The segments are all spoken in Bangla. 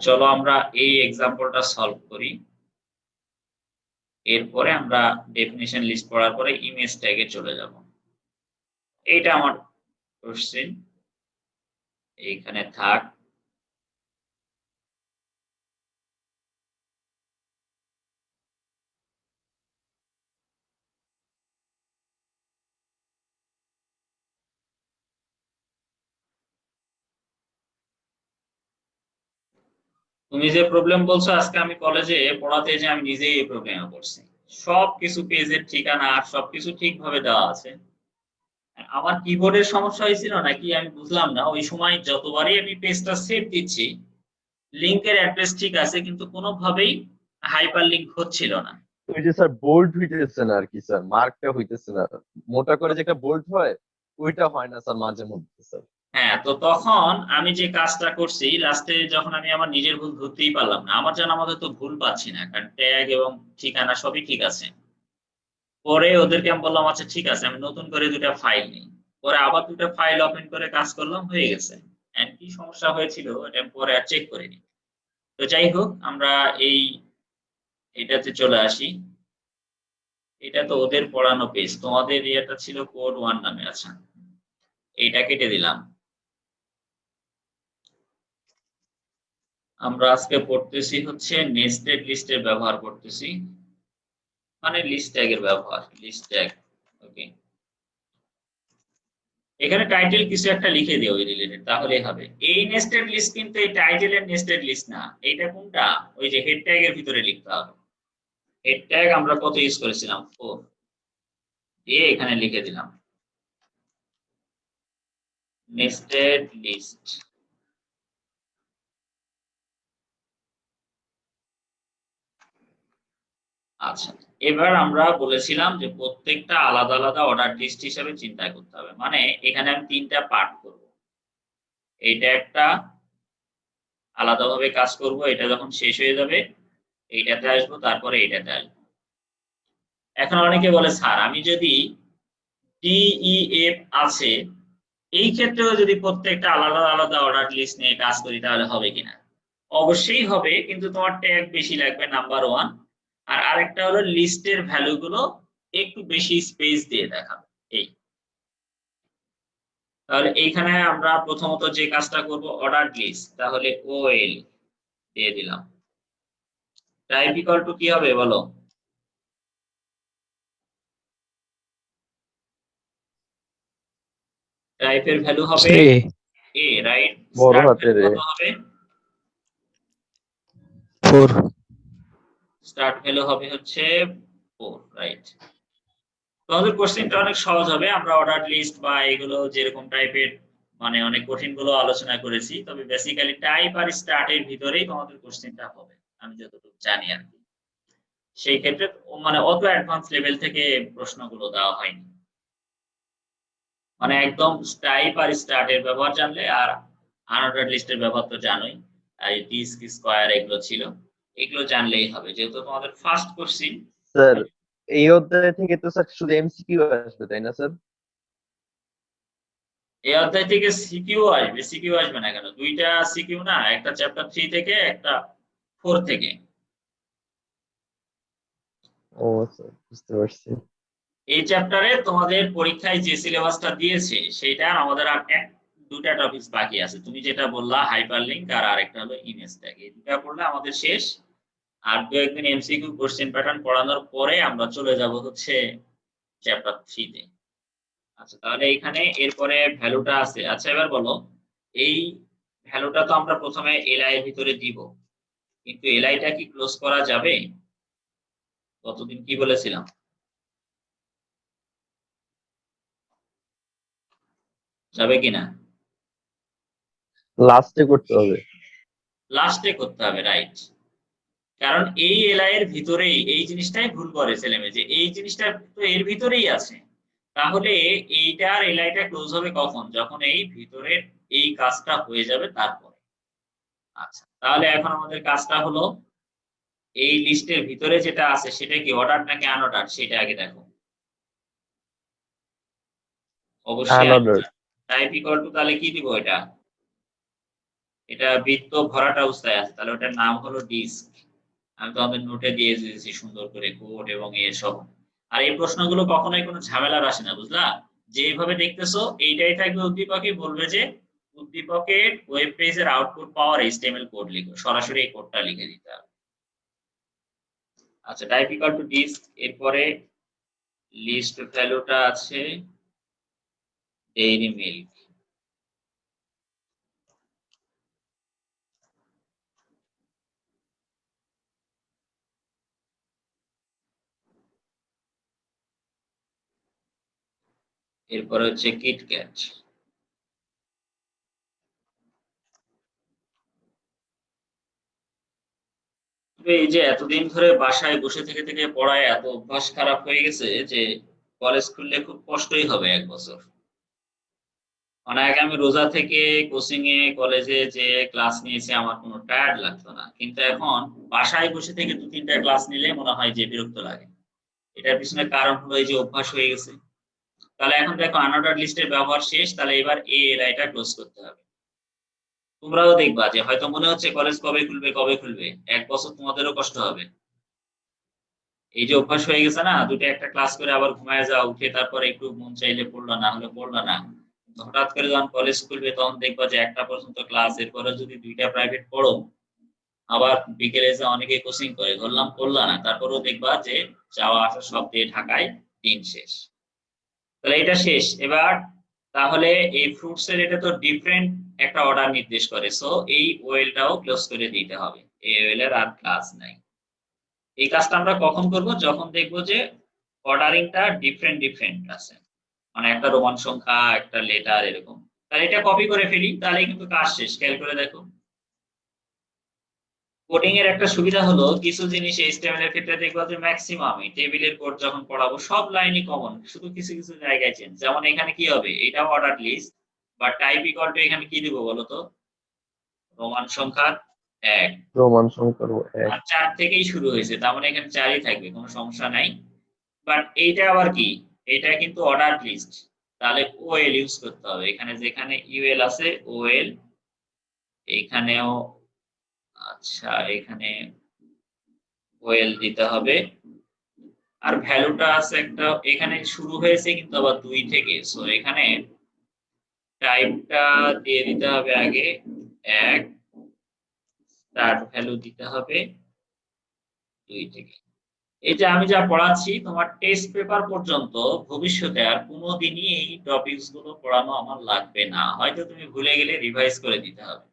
চলো আমরা এই এক্সাম্পলটা সলভ করি। এরপরে আমরা ডেফিনিশন লিস্ট পড়ার পরে ইমেজ ট্যাগে চলে যাব। এইটা আমার কোশ্চেন, এইখানে থাক। তুমি যে প্রবলেম বলছো, আজকে আমি কলেজে পড়াতে যে আমি নিজেই এই প্রবলেমে পড়ছি। সবকিছু পেজের ঠিকানা আর সবকিছু ঠিকভাবে দেওয়া আছে। আমার কিবোর্ডের সমস্যা হয়েছিল নাকি আমি বুঝলাম না, ওই সময় যতবারই আমি পেজটা সেভ দিচ্ছি লিংকের অ্যাড্রেস ঠিক আছে কিন্তু কোনোভাবেই হাইপার লিংক হচ্ছিল না। ওই যে স্যার বোল্ড হইতেছে না আর কি স্যার, মার্কটা হইতেছে না, মোটা করে যে একটা বোল্ড হয় ওইটা হয় না স্যার মাঝে মধ্যে স্যার। হ্যাঁ, তো তখন আমি যে কাজটা করছি লাস্টে, যখন আমি আমার নিজের ভুল ধরতেই পারলাম না, আমার জানা মতে তো ভুল পাচ্ছি না, কারণ ট্যাগ এবং ঠিকানা সবই ঠিক আছে। পরে ওদেরকে আমি বললাম আচ্ছা ঠিক আছে, আমি নতুন করে 2টা ফাইল নিই। পরে আবার 2টা ফাইল ওপেন করে কাজ করলাম, হয়ে গেছে। এন্ড কি সমস্যা হয়েছিল এটা আমি পরে আর চেক করিনি। তো যাই হোক, আমরা এই এটাতে চলে আসি। এটা তো ওদের পড়ানো পেজ, তোমাদের ইয়েটা ছিল কোড 1 নামে। আচ্ছা, এইটা কেটে দিলাম। আমরা আজকে পড়তেছি হচ্ছে নেস্টেড লিস্টের ব্যবহার করতেছি, মানে লিস্ট ট্যাগের ব্যবহার, লিস্ট ট্যাগ। ওকে, এখানে টাইটেল কিছু একটা লিখে দিও ওই রিলেটেড, তাহলেই হবে। এই নেস্টেড লিস্ট কিন্তু এই টাইটেলের নেস্টেড লিস্ট না, এইটা কোনটা, ওই যে হেড ট্যাগের ভিতরে লিখতে হবে। হেড ট্যাগ আমরা কত ইউজ করেছিলাম, 4, দিয়ে এখানে লিখে দিলাম নেস্টেড লিস্ট। আচ্ছা, এবার আমরা বলেছিলাম যে প্রত্যেকটা আলাদা আলাদা অর্ডার লিস্ট হিসেবে চিন্তা করতে হবে, মানে এখানে আমি 3টা পার্ট করব। এইটা একটা আলাদাভাবে কাজ করব, এটা যখন শেষ হয়ে যাবে এইটাতে আসবো, তারপরে এইটাতে আসবো। এখন অনেকে বলে স্যার আমি যদি ডিইএফ আছে, এই ক্ষেত্রেও যদি প্রত্যেকটা আলাদা আলাদা অর্ডার লিস্ট নিয়ে কাজ করি তাহলে হবে কিনা? অবশ্যই হবে, কিন্তু তোমার ট্যাগ বেশি লাগবে, নাম্বার 1। আর আরেকটা হলো লিস্টের ভ্যালু গুলো একটু বেশি স্পেস দিয়ে দেখাবে। এই, তাহলে এইখানে আমরা প্রথমত যে কাজটা করব অর্ডার লিস্ট, তাহলে ওএল দিয়ে দিলাম। টাইপ ইকুয়াল টু কি হবে বলো? টাইপের ভ্যালু হবে এ, রাইট? বড় স্টার্ট হাতের ভ্যালু এ। কত হবে? 4। স্টার্ট ভ্যালু হবে হচ্ছে 4, রাইট? তোমাদের কোশ্চেনটা অনেক সহজ হবে, আমরা অর্ডার লিস্ট বা এগুলো যেরকম টাইপের মানে অনেক কঠিন গুলো আলোচনা করেছি, তবে বেসিক্যালি টাইপ আর স্টার্টের ভিতরেই তোমাদের কোশ্চেনটা হবে আমি যতটুকু জানি আর কি। সেই ক্ষেত্রে মানে অত অ্যাডভান্স লেভেল থেকে প্রশ্নগুলো দেওয়া হয়নি, মানে একদম টাইপ আর স্টার্টের ব্যবহার জানলে, আর আনঅর্ডার লিস্টের ব্যবহার তো জানোই, আর ডিস্ক স্কয়ার এগুলো ছিল, এগুলো জানলেই হবে যেহেতু তোমাদের ফার্স্ট কোশ্চেন। স্যার এই অধ্যায় থেকে তো স্যার শুধু এমসিকিউ আসবে তাই না স্যার? এই অধ্যায় থেকে সিকিউ আসবে, সিকিউ আসবে না কেন? 2টা সিকিউ না, একটা চ্যাপ্টার 3 থেকে, একটা 4 থেকে। ও স্যার বুঝতে পারছি। এই চ্যাপ্টারে তোমাদের পরীক্ষায় যে সিলেবাসটা দিয়েছে সেটা আমাদের আর 2টা টপিক বাকি আছে। তুমি যেটা বললা হাইপারলিংক, আর আরেকটা হলো ইমেজ ট্যাগ, এই 2টা পড়লে আমাদের শেষ। আর 2-1 দিন এমসিকিউ কোশ্চেন প্যাটার্ন পড়ানোর পরে আমরা চলে যাব হচ্ছে চ্যাপ্টার 3 তে। আচ্ছা, তাহলে এখানে এরপরে ভ্যালুটা আছে। আচ্ছা, এবার বলো, এই ভ্যালুটা তো আমরা প্রথমে এলআই এর ভিতরে দিব, কিন্তু এলআইটা কি ক্লোজ করা যাবে? কতদিন কি বলেছিলাম, যাবে কিনা? লাস্টে করতে হবে। লাস্টে করতে হবে, রাইট? কারণ এই এলআই এর ভিতরেই এই জিনিসটাই ভুল করে ছেলেমেয়ে, যে এই জিনিসটা তো এর ভিতরেই আছে। তাহলে এইটার এলআইটা ক্লোজ হবে কখন? যখন এই ভিতরের এই কাজটা হয়ে যাবে তারপরে। আচ্ছা, তাহলে এখন আমাদের কাজটা হলো এই লিস্টের ভিতরে যেটা আছে সেটা কি অর্ডার নাকি আনঅর্ডার সেটা আগে দেখো। অবশ্যই আনঅর্ডার। টাইপ ইকুয়াল টু, তাহলে কি দিব এটা? এটা বৃত্ত ভরাট অবস্থায় আছে, তাহলে ওটার নাম হলো ডিস্ক। আমি তোমাদের নোটে দিয়ে দিয়েছি সুন্দর করে কোড এবং এসব। আর এই প্রশ্নগুলো কখনোই কোনো ঝামেলার আসে না, বুঝলা? যেভাবে দেখতেছো এইটাই থাকবে উদ্দীপকে, বলবে যে উদ্দীপকের ওয়েব পেজের আউটপুট পাওয়ার এইচটিএমএল কোড লিখো, সরাসরি এই কোডটা লিখে দিতে হবে। আচ্ছা, টাইপ ইকুয়াল টু ডিস্ক, এরপরে লিস্ট ভ্যালুটা আছে ডেইরি মিল্ক। এরপরে হচ্ছে কিটক্যাট। এই যে এতদিন ধরে বাসায় বসে থেকে থেকে পড়ায় এত অভ্যাস খারাপ হয়ে গেছে যে কলেজ খুললে খুব কষ্টই হবে 1 বছর। মানে আগে আমি রোজা থেকে কোচিং এ কলেজে যে ক্লাস নিয়েছি আমার কোনো টায়ার্ড লাগতো না, কিন্তু এখন বাসায় বসে থেকে 2-3টা ক্লাস নিলে মনে হয় যে বিরক্ত লাগে। এটার পিছনে কারণ হলো এই যে অভ্যাস হয়ে গেছে। তাহলে এখন দেখো আনঅর্ডার লিস্টের ব্যবহার শেষ, তাহলে এবার এএলআইটা ক্লোজ করতে হবে। তোমরাও দেখবা যে হয়তো মনে হচ্ছে কলেজ কবে খুলবে কবে খুলবে, 1 বছর তোমাদেরও কষ্ট হবে। এই যে অভ্যাস হয়ে গেছে না, দুটো একটা ক্লাস করে আবার ঘুমায় যাও, উঠে তারপরে একটু মন চাইলে পড়লো, না হলে পড়লো না। হঠাৎ করে যখন কলেজ খুলবে তখন দেখবা যে 1টা পর্যন্ত ক্লাস, এরপরে যদি 2টা প্রাইভেট পড়ো, আবার বিকেলে এসে অনেকে কোচিং করে, ধরলাম পড়লা না, তারপরেও দেখবা যে যাওয়া আসা সব দিয়ে ঢাকায় দিন শেষ। তাহলে এটা শেষ এবার। তাহলে এই ফ্রুটস এর এটা তো ডিফারেন্ট একটা অর্ডার নির্দেশ করে, সো এই ওয়েলটাও ক্লোজ করে দিতে হবে, এই ওয়েলের আর ক্লাস নাই। এই কাজটা আমরা কখন করব? যখন দেখবো যে অর্ডারিংটা ডিফারেন্ট ডিফারেন্ট আছে, মানে একটা রোমান সংখ্যা একটা লেটার এরকম। তাহলে এটা কপি করে ফেলি, তাহলে কিন্তু কাজ শেষ। খেয়াল করে দেখো, কোডিং এর একটা সুবিধা হলো কিছু জিনিস এইচটিএমএল এর ক্ষেত্রে দেখবা যে ম্যাক্সিমাম টেবিলের কোড যখন পড়াবো সব লাইনই কমন, শুধু কিছু কিছু জায়গায় চেঞ্জ। যেমন এখানে কি হবে, এটাও অর্ডার লিস্ট, বা টাইপ ইকুয়াল টু এখানে কি দিব বলো তো? রোমান সংখ্যা 1, রোমান সংখ্যার এক। আর 4 থেকেই শুরু হয়েছে, তার মানে এখানে 4ই থাকবে, কোনো সমস্যা নাই। বাট এইটা আবার কি, এটা কিন্তু অর্ডার লিস্ট, তাহলে ওএল ইউজ করতে হবে। এখানে যেখানে ইউএল আছে ওএল, এইখানেও আচ্ছা এখানে ওএল দিতে হবে। আর ভ্যালুটা আছে একটা, এখানে শুরু হয়েছে কিন্তু আবার 2 থেকে, সো এখানে টাইপটা দিয়ে দিতে হবে আগে 1, স্টার্ট ভ্যালু দিতে হবে 2 থেকে। এই যে আমি যা পড়াচ্ছি তোমার টেস্ট পেপার পর্যন্ত ভবিষ্যতে আর কোনোদিনই এই টপিকস গুলো পড়ানো আমার লাগবে না, হয়তো তুমি ভুলে গেলে রিভাইজ করে দিতে হবে।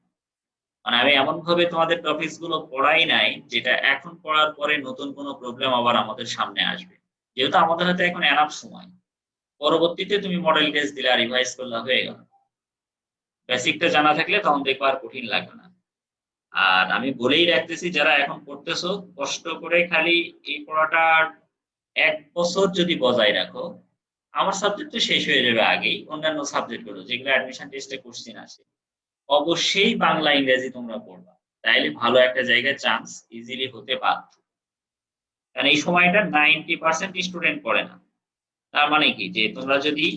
মানে আমি এমন ভাবে তোমাদের টপিকস গুলো পড়াই নাই যেটা এখন পড়ার পরে নতুন কোনো প্রবলেম আবার আমাদের সামনে আসবে, যেহেতু আমাদের হাতে এখন এনাফ সময়। পরবর্তীতে তুমি মডেল টেস্ট দিলে রিভাইজ করলে হয়ে গেল। বেসিকটা জানা থাকলে তখন দেখবা আর কঠিন লাগবে না। আর আমি বলেই রাখতেছি, যারা এখন পড়তেছো কষ্ট করে খালি এই পড়াটা 1 বছর যদি বজায় রাখো, আমার সাবজেক্ট তো শেষ হয়ে যাবে আগেই, অন্যান্য সাবজেক্ট গুলো যেগুলো অ্যাডমিশন টেস্টে কোশ্চেন আসে, অবশ্যই বাংলা ইংরেজি তোমরা পড়বা, তাইলে ভালো একটা জায়গায় চান্স ইজিলি হতে বাধ্য। কারণ এই সময়টা 90% স্টুডেন্ট পড়ে না। তার মানে কি, যে তোমরা যদি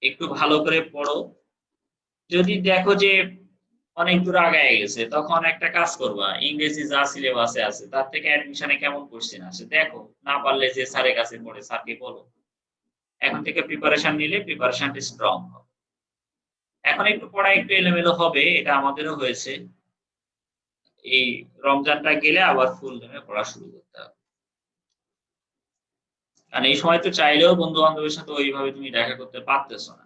একটু ভালো করে পড়ো, যদি দেখো যে অনেক দূর আগায় গেছে, তখন একটা কাজ করবা, ইংরেজি যা সিলেবাসে আছে তার থেকে অ্যাডমিশনে কেমন কোশ্চেন আসে দেখো, না পারলে যে স্যারের কাছে পড়ে স্যারকে বলো। এখন থেকে প্রিপারেশন নিলে প্রিপারেশনটা স্ট্রং হবে। এখন একটু পড়া একটু এলোমেলো হবে, এটা আমাদেরও হয়েছে। এই রমজানটা গেলে আবার ফুল দমে পড়া শুরু করতে হবে। কারণ এই সময় তো চাইলেও বন্ধু বান্ধবের সাথে ওইভাবে তুমি দেখা করতে পারতেছো না।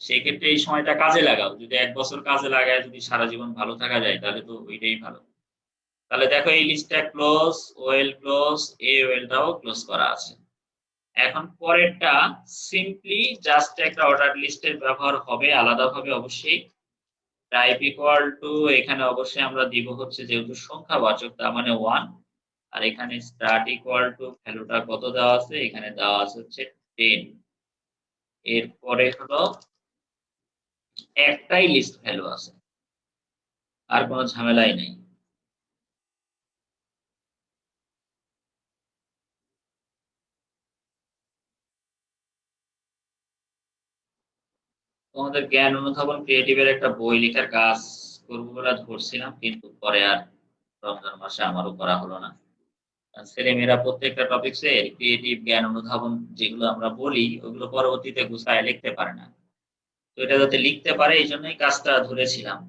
সেই ক্ষেত্রে এই সময়টা কাজে লাগাও, যদি 1 বছর কাজে লাগায় যদি সারা জীবন ভালো থাকা যায় তাহলে তো ওইটাই ভালো। তাহলে দেখো এই লিস্টটা ক্লোজ, ওয়েল ক্লোজ, এ ওয়েলটাও ক্লোজ করা আছে। এখন পরেরটা সিম্পলি জাস্ট একটা অর্ডার লিস্টের ব্যবহার হবে আলাদাভাবে অবশ্যই। টাইপ ইকুয়াল টু এখানে অবশ্যই আমরা দিব হচ্ছে যেহেতু সংখ্যাবাচক তার মানে 1, আর এখানে স্টার্ট ইকুয়াল টু ভ্যালুটা কত দেওয়া আছে, এখানে দেওয়া আছে হচ্ছে 10। এরপরে হলো একটাই লিস্ট ভ্যালু আছে, আর কোনো ঝামেলাই নেই। তোমাদের জ্ঞান অনুধাবন ক্রিয়েটিভের একটা বই লেখার কাজ করবো বলে ধরছিলাম, কিন্তু পরে আর রমজান মাসে আমারও করা হলো না। ছেলেমেয়েরা প্রত্যেকটা টপিকসে ক্রিয়েটিভ জ্ঞান অনুধাবন যেগুলো আমরা বলি, ওগুলো পরবর্তীতে গুছায় লিখতে পারে না। তো এটা যাতে লিখতে পারে এইজন্যই কাজটা ধরেছিলাম।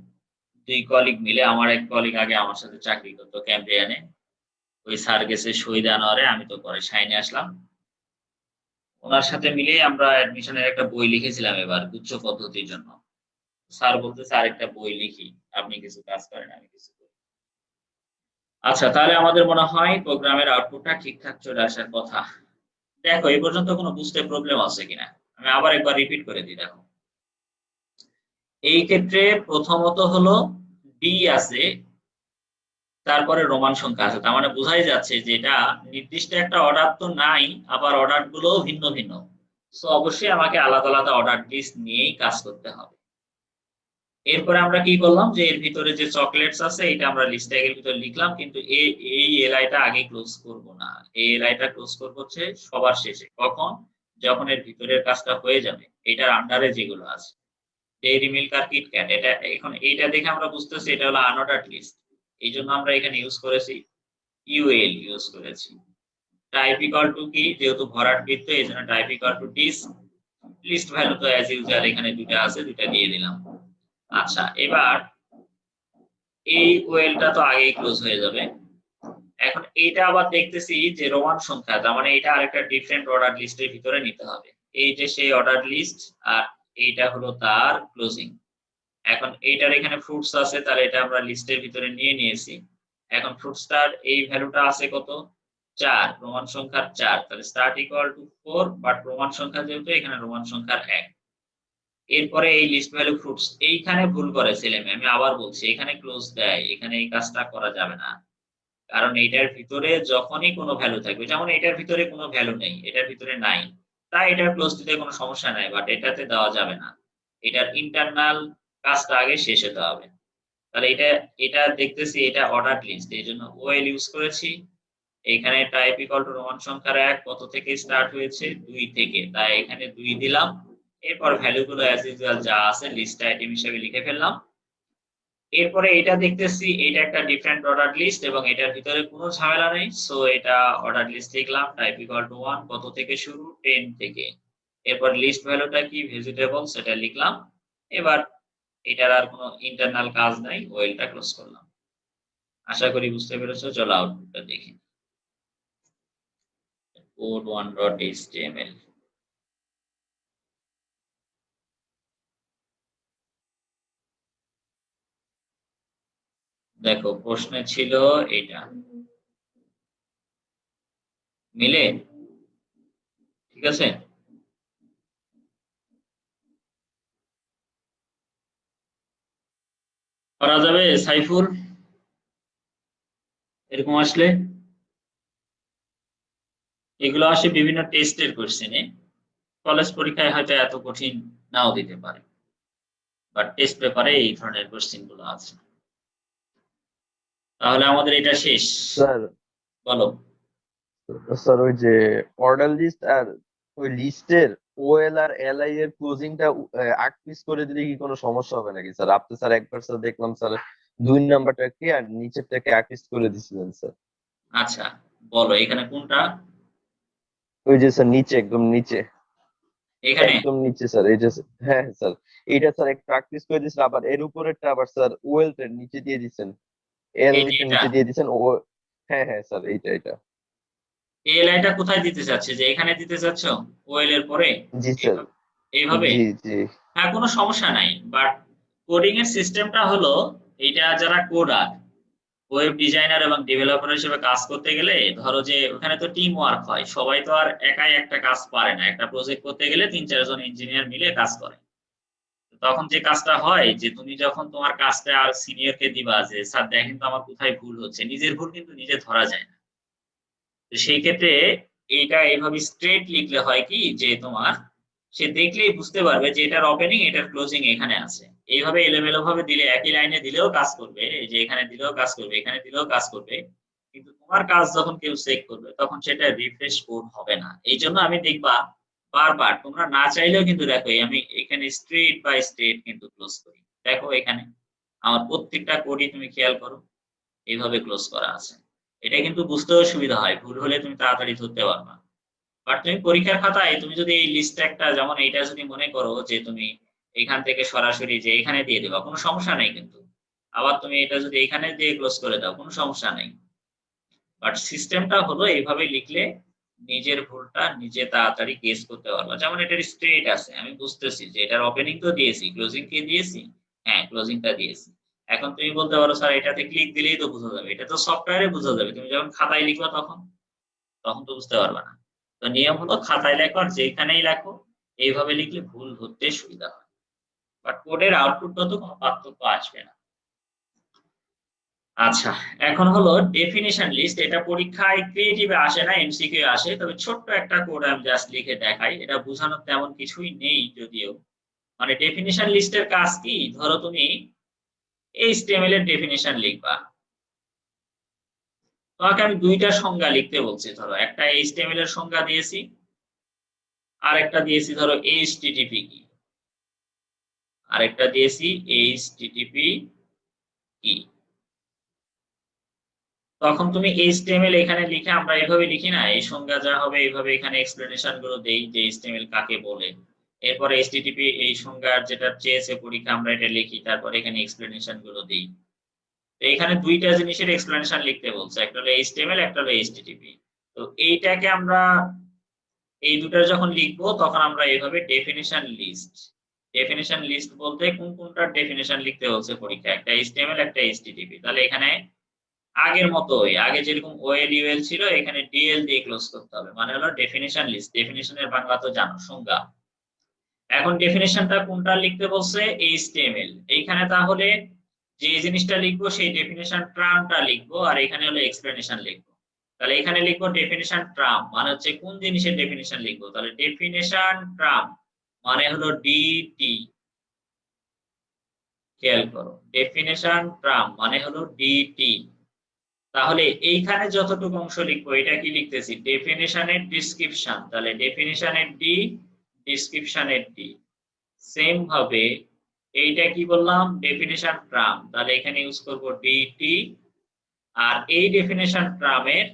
২ কলিগ মিলে, আমার এক কলিগ আগে আমার সাথে চাকরি করতো ক্যামব্রিয়ানে। ওই স্যার গেছে শহীদ আনোয়ারে, আমি তো পরে শাইনে আসলাম। উনার সাথে মিলেই আমরা অ্যাডমিশনের একটা বই লিখেছিলাম এবার গুচ্ছ পদ্ধতির জন্য। স্যার বলতেছে আরেকটা বই লিখি। আপনি কিছু কাজ করেন, আমি কিছু করি। আচ্ছা, তাহলে আমাদের মনে হয় প্রোগ্রামের আউটপুটটা ঠিকঠাক চলে আসার কথা। দেখো এই পর্যন্ত কোনো বুঝতে প্রবলেম আছে কিনা? আমি আবার একবার রিপিট করে দিই দেখো। এই ক্ষেত্রে প্রথমত হলো ডি আছে, তারপরে রোমান সংখ্যা আছে। তার মানে বোঝাই যাচ্ছে যে এটা নির্দিষ্ট একটা অর্ডার তো নাই, আবার অর্ডার গুলোও ভিন্ন ভিন্ন। সো অবশ্যই আমাকে আলাদা আলাদা অর্ডার লিস্ট নিয়েই কাজ করতে হবে। এরপরে আমরা কি করলাম যে এর ভিতরে যে চকলেটস আছে এটা আমরা লিস্ট ট্যাগের ভিতরে লিখলাম, কিন্তু এই এলআইটা আগে ক্লোজ করব না। এই এলআইটা ক্লোজ করব হচ্ছে সবার শেষে। কখন? যখন এর ভিতরের কাজটা হয়ে যাবে। এটার আন্ডারে যেগুলো আছে। ডেইরি মিল্ক আর কিটক্যাট, এটা এখন এইটা দেখে আমরা বুঝতেছি এটা হলো আনঅর্ডারড লিস্ট। এইজন্য আমরা এখানে ইউজ করেছি ইউএল ইউজ করেছি। টাইপ ইকুয়াল টু কি, যেহেতু ভরাট বৃত্ত এইজন্য type equal to disc. List value তো অ্যাজ ইউজুয়াল এখানে দুটো আছে, দুটো দিয়ে দিলাম। আচ্ছা, এবার এই ওয়েলটা তো আগেই ক্লোজ হয়ে যাবে। এখন এইটা আবার দেখতেছি যে রোমান সংখ্যা, তার মানে এটা আরেকটা ডিফারেন্ট অর্ডার লিস্টের ভিতরে নিতে হবে। এই যে সেই অর্ডার লিস্ট, আর এইটা হলো তার ক্লোজিং। এখন এইটার এখানে ফ্রুটস আছে, তাহলে এটা আমরা লিস্টের ভিতরে নিয়ে নিয়েছি। এখন ফ্রুটসটার এই ভ্যালুটা আছে কত? 4, রোমান সংখ্যার 4। তাহলে start equal to 4, but Roman সংখ্যা যেহেতু এখানে রোমান সংখ্যার 1। এরপরে এই লিস্ট ভ্যালু ফ্রুটস, এইখানে ভুল করে ছেলেমেয়ে। আমি আবার বলছি এখানে ক্লোজ দেয়, এখানে এই কাজটা করা যাবে না। কারণ এইটার ভিতরে যখনই কোনো ভ্যালু থাকবে, যেমন এটার ভিতরে কোনো ভ্যালু নেই, এটার ভিতরে নাই, তাই এটার ক্লোজ দিতে কোনো সমস্যা নাই, বাট এটাতে দেওয়া যাবে না। এটার ইন্টারনাল কাজটা আগে শেষ হতে হবে। তাহলে এটা দেখতেছি এটা অর্ডার লিস্ট, এই জন্য ওয়েল ইউজ করেছি। এখানে টাইপ ইকুয়াল টু রোমান সংখ্যার 1 কত থেকে স্টার্ট হয়েছে? 2 থেকে, তাই এখানে 2 দিলাম। এরপর ভ্যালু গুলো অ্যাজ ইউজুয়াল যা আছে লিস্ট আইটেম হিসেবে লিখে ফেললাম। এরপরে এটা দেখতেছি এটা একটা ডিফারেন্ট অর্ডার লিস্ট এবং এটার ভিতরে কোনো ঝামেলা নেই। সো এটা অর্ডার লিস্ট লিখলাম, টাইপ ইকুয়াল টু 1 কত থেকে শুরু? 10 থেকে। এরপর লিস্ট ভ্যালুটা কি? ভেজিটেবল, সেটা লিখলাম। এবার এটার আর কোনো ইন্টারনাল কাজ নাই, ওয়েলটা ক্লোজ করলাম। আশা করি বুঝতে পেরেছো। চলো আউটপুটটা দেখি। code1.html। দেখো প্রশ্নে ছিল এটা, মিলে? ঠিক আছে, করা যাবে সাইফুল এরকম আসলে? এগুলো আসে বিভিন্ন টেস্টের কোশ্চেনে। কলেজ পরীক্ষায় হয়তো এত কঠিন নাও দিতে পারে, বাট টেস্ট পেপারে এই ধরনের কোশ্চেন গুলো আছে। তাহলে আমাদের এটা শেষ, স্যার বলো। স্যার ওই যে অর্ডার লিস্ট আর ওই লিস্টের ওএল আর এলআই এর ক্লোজিংটা 8 পিস করে দিলে কি কোনো সমস্যা হবে নাকি স্যার? আপনি স্যার একবার স্যার দেখলাম স্যার 2 নাম্বারটাকে আর নিচেরটাকে 8 পিস করে দিছিলেন স্যার। আচ্ছা, বলো এখানে কোনটা? ওই যে স্যার নিচে, একদম নিচে, এখানে একদম নিচে স্যার, এই যে হ্যাঁ হ্যাঁ স্যার, এইটা স্যার একটা প্র্যাকটিস করে দিয়েছেন, আবার এর উপরেরটা আবার স্যার ওয়েলটা নিচে দিয়ে দিচ্ছেন, এল এই যে টা এটা নিচে দিয়ে দিচ্ছেন ও। হ্যাঁ হ্যাঁ স্যার, এইটা এটা। এই লাইনটা কোথায় দিতে চাচ্ছে? যে এখানে দিতে চাচ্ছ ওয়েল এর পরে? জি স্যার। এইভাবে? এইভাবে? জি জি। হ্যাঁ, কোনো সমস্যা নাই, বাট কোডিং এর সিস্টেমটা হলো এইটা, যারা কোডার, ওয়েব ডিজাইনার এবং ডেভেলপার হিসেবে কাজ করতে গেলে ধরো যে ওখানে তো টিম ওয়ার্ক হয়, সবাই তো আর একাই একটা কাজ পারে না। একটা প্রজেক্ট করতে গেলে 3-4 জন ইঞ্জিনিয়ার মিলে কাজ করে। তখন যে কাজটা হয় যে তুমি যখন তোমার কাজটা আর সিনিয়রকে দিবা যে স্যার দেখেন তো আমার কোথায় ভুল হচ্ছে, নিজের ভুল কিন্তু নিজে ধরা যায় না। তো সেই ক্ষেত্রে এইটা এইভাবে স্ট্রেট লিখলে হয় কি যে তোমার, সে দেখলেই বুঝতে পারবে যে এটার ওপেনিং এটার ক্লোজিং এখানে আছে। এইভাবে এলোমেলো ভাবে দিলে, একই লাইনে দিলেও কাজ করবে, এই যে এখানে দিলেও কাজ করবে, এখানে দিলেও কাজ করবে, কিন্তু তোমার কাজ যখন কেউ চেক করবে তখন সেটা রিফ্রেশ কোড হবে না। এই জন্য আমি দেখবা বারবার, তোমরা না চাইলেও কিন্তু দেখো আমি এখানে স্ট্রেট বাই স্ট্রেট কিন্তু ক্লোজ করি। দেখো এখানে আমার প্রত্যেকটা কোডই তুমি খেয়াল করো এইভাবে ক্লোজ করা আছে। এটা কিন্তু বুঝতেও সুবিধা হয়, ভুল হলে তুমি তাড়াতাড়ি ধরতে পারবা। বাট তুমি পরীক্ষার খাতায় তুমি যদি এই লিস্ট একটা, যেমন এইটা যদি মনে করো যে তুমি এখান থেকে সরাসরি যে এখানে দিয়ে দিবা, কোনো সমস্যা নাই কিন্তু। আবার তুমি এটা যদি এখানে দিয়ে ক্লোজ করে দাও, কোনো সমস্যা নাই। বাট সিস্টেমটা হলো এইভাবে লিখলে নিজের ভুলটা নিজে তাড়াতাড়ি গেস করতে পারবা। যেমন এটার স্ট্রেট আছে, আমি বুঝতেছি যে এটার ওপেনিং তো দিয়েছি, ক্লোজিং কি দিয়েছি? হ্যাঁ, ক্লোজিংটা দিয়েছি। এখন তুমি বলতে পারো স্যার এটাতে ক্লিক দিলেই তো বোঝা যাবে। এটা তো সফটওয়্যারে বোঝা যাবে, তুমি যখন খাতায় লিখবা তখন তখন তো বুঝতে পারবা না। তো নিয়ম হলো খাতায় লেখো আর যেখানেই লেখো এইভাবে লিখলে ভুল ধরতে সুবিধা হয়। বাট কোডের আউটপুটটা তো কোনো পার্থক্য আসবে না। আচ্ছা, এখন হলো ডেফিনিশন লিস্ট। এটা পরীক্ষায় ক্রিয়েটিভে আসে না, এমসিকিউ আসে। তবে ছোট্ট একটা কোড আমি জাস্ট লিখে দেখাই। এটা বোঝানোর তেমন কিছুই নেই যদিও। মানে ডেফিনিশন লিস্টের কাজ কি? ধরো তুমি HTML এর ডেফিনিশন লিখবা। তোমাকে আমি দুইটা সংজ্ঞা লিখতে বলছি। ধরো একটা HTML এর সংজ্ঞা দিয়েছি, আর একটা দিয়েছি ধরো HTTP কি, আরেকটা দিয়েছি HTTP কি। তখন তুমি HTML এখানে লিখে, আমরা এইভাবে লিখি না, এই সংজ্ঞা যা হবে এইভাবে এখানে এক্সপ্লেনেশন গুলো দেই যে HTML কাকে বলে। এরপর HTTP এই সংজ্ঞার যেটা চেয়েছে পরীক্ষা আমরা এটা লিখি, তারপর এখানে এক্সপ্লেনেশন গুলো দেই। তো এখানে দুইটা জিনিসের এক্সপ্লেনেশন লিখতে বলছে, একটা হলো HTML, একটা হলো HTTP। তো এইটাকে আমরা এই দুটো যখন লিখবো তখন আমরা এইভাবে ডেফিনিশন লিস্ট বলতে কোনটার ডেফিনিশন লিখতে বলছে পরীক্ষা, একটা HTML একটা HTTP। তাহলে এখানে আগের মতোই, আগে যেরকম ওএল ইউএল ছিল এখানে ডিএল দিয়ে ক্লোজ করতে হবে, মানে হলো ডেফিনিশন লিস্ট। ডেফিনিশনের বাংলা তো জানো, সংজ্ঞা। এখন ডেফিনিশনটা কোনটা লিখতে বলছে? HTML। এইখানে তাহলে যে জিনিসটা লিখবো সেই ডেফিনিশন টার্মটা লিখবো, আর এখানে হলো এক্সপ্লেনেশন লিখবো। তাহলে এখানে লিখবো ডেফিনিশন টার্ম, মানে হচ্ছে কোন জিনিসের ডেফিনিশন লিখবো। তাহলে ডেফিনিশন টার্ম মানে হলো ডিটি। খেয়াল করো, ডেফিনিশন টার্ম মানে হলো ডিটি। তাহলে এইখানে যতটুকু অংশ লিখবো এটা কি লিখতেছি? ডেফিনিশনের ডেসক্রিপশন। তাহলে ডেফিনিশনের ডি, ডেসক্রিপশনের ডি। সেম ভাবে এইটা কি বললাম? Definition term. তাহলে এখানে ইউজ করব ডিটি। আর এই ডেফিনিশন টার্মের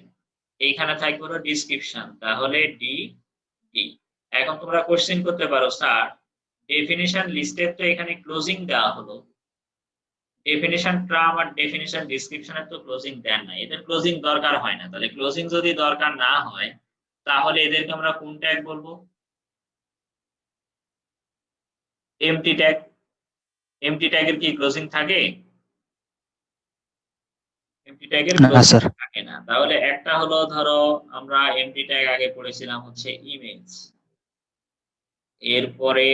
এইখানে থাকবে হলো ডেসক্রিপশন, তাহলে ডি ডি। এখন তোমরা কোশ্চেন করতে পারো, স্যার ডেফিনিশন লিস্টের তো এখানে ক্লোজিং দেওয়া হলো, ডেফিনিশন টার্ম আর ডেফিনিশন ডেসক্রিপশনের তো ক্লোজিং দেন না, এদের ক্লোজিং দরকার হয় না। তাহলে ক্লোজিং যদি দরকার না হয় তাহলে এদেরকে আমরা কোন ট্যাগ বলবো? MT tag. এমটি ট্যাগের কি ক্লোজিং থাকে? এমটি ট্যাগের না ক্লোজিং স্যার। থাকে না। তাহলে একটা হলো, ধরো আমরা এমটি ট্যাগ আগে পড়েছিলাম হচ্ছে ইমেজ, এরপরে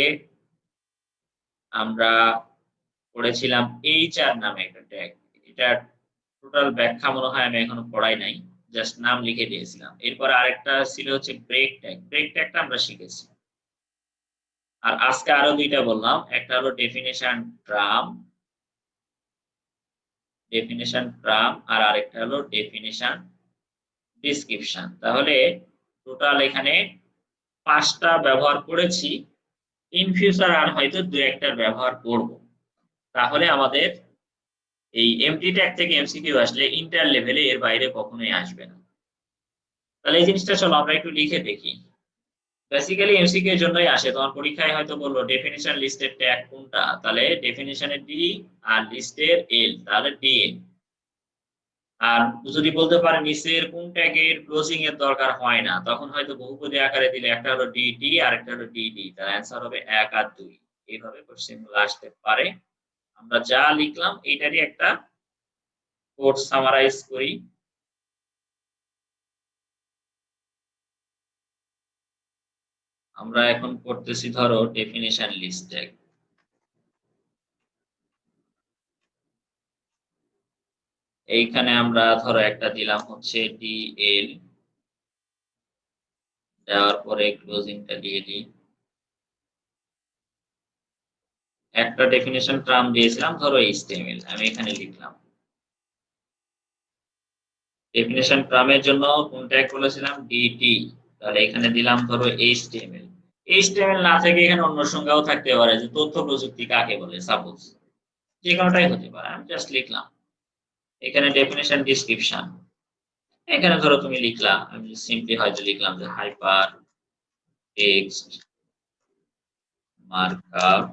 আমরা পড়েছিলাম এইচআর নামে একটা ট্যাগ। এটা টোটাল ব্যাখ্যা মনে হয় আমি এখনো পড়াই নাই, জাস্ট নাম লিখে দিয়েছিলাম। এরপর আরেকটা ছিল হচ্ছে ব্রেক ট্যাগ। ব্রেক ট্যাগটা আমরা শিখেছি। আর আজকে আরো দুইটা বললাম, একটা হলো ডেফিনিশন ট্রাম আর আরেকটা হলো ডেফিনিশন ডেসক্রিপশন। তাহলে টোটাল এখানে 5টা ব্যবহার করেছি। ইন ফিউচার আর হয়তো দু একটার ব্যবহার করব। তাহলে আমাদের এই এমটি ট্যাগ থেকে এমসিকিউ আসলে ইন্টার লেভেলে এর বাইরে কখনোই আসবে না। তাহলে এই জিনিসটা চলো আমরা একটু লিখে দেখি। বেসিক্যালি এমসিকিউ এর জন্যই আসে। তোমার পরীক্ষায় হয়তো বললো ডেফিনিশন লিস্টের ট্যাগ কোনটা, তাহলে ডেফিনিশনের ডি আর লিস্টের এল, তাহলে ডিএল। আর যদি বলতে পারে নিচের কোন ট্যাগের ক্লোজিং এর দরকার হয় না, তখন হয়তো বহুপদী আকারে দিলে একটা হলো ডিটি আর একটা হলো ডিডি, তার অ্যান্সার হবে 1 আর 2। এইভাবে কোশ্চেন গুলো আসতে পারে। আমরা যা লিখলাম এইটারই একটা কোড সামারাইজ করি। আমরা এখন করতেছি ধরো ডেফিনিশন লিস্ট ট্যাগ। এইখানে আমরা ধরো একটা দিলাম হচ্ছে ডিএল, দেওয়ার পরে ক্লোজিংটা দিয়ে দিই। একটা ডেফিনিশন টার্ম দিয়েছিলাম ধরো HTML, আমি এখানে লিখলাম। ডেফিনিশন টার্মের জন্য কোন ট্যাগ বলেছিলাম? ডিটি। তাহলে এখানে দিলাম ধরো HTML। HTML না থেকে এখানে অন্য সংজ্ঞাও থাকতে পারে, যে তথ্য প্রযুক্তি কাকে বলে সাপোজ। যে কোনোটাই হতে পারে, আমি জাস্ট লিখলাম এখানে ডেফিনেশন ডিসক্রিপশন, এখানে ধরো তুমি লিখলা, আমি সিম্পলি হয়তো লিখলাম যে হাইপার টেক্সট মার্কআপ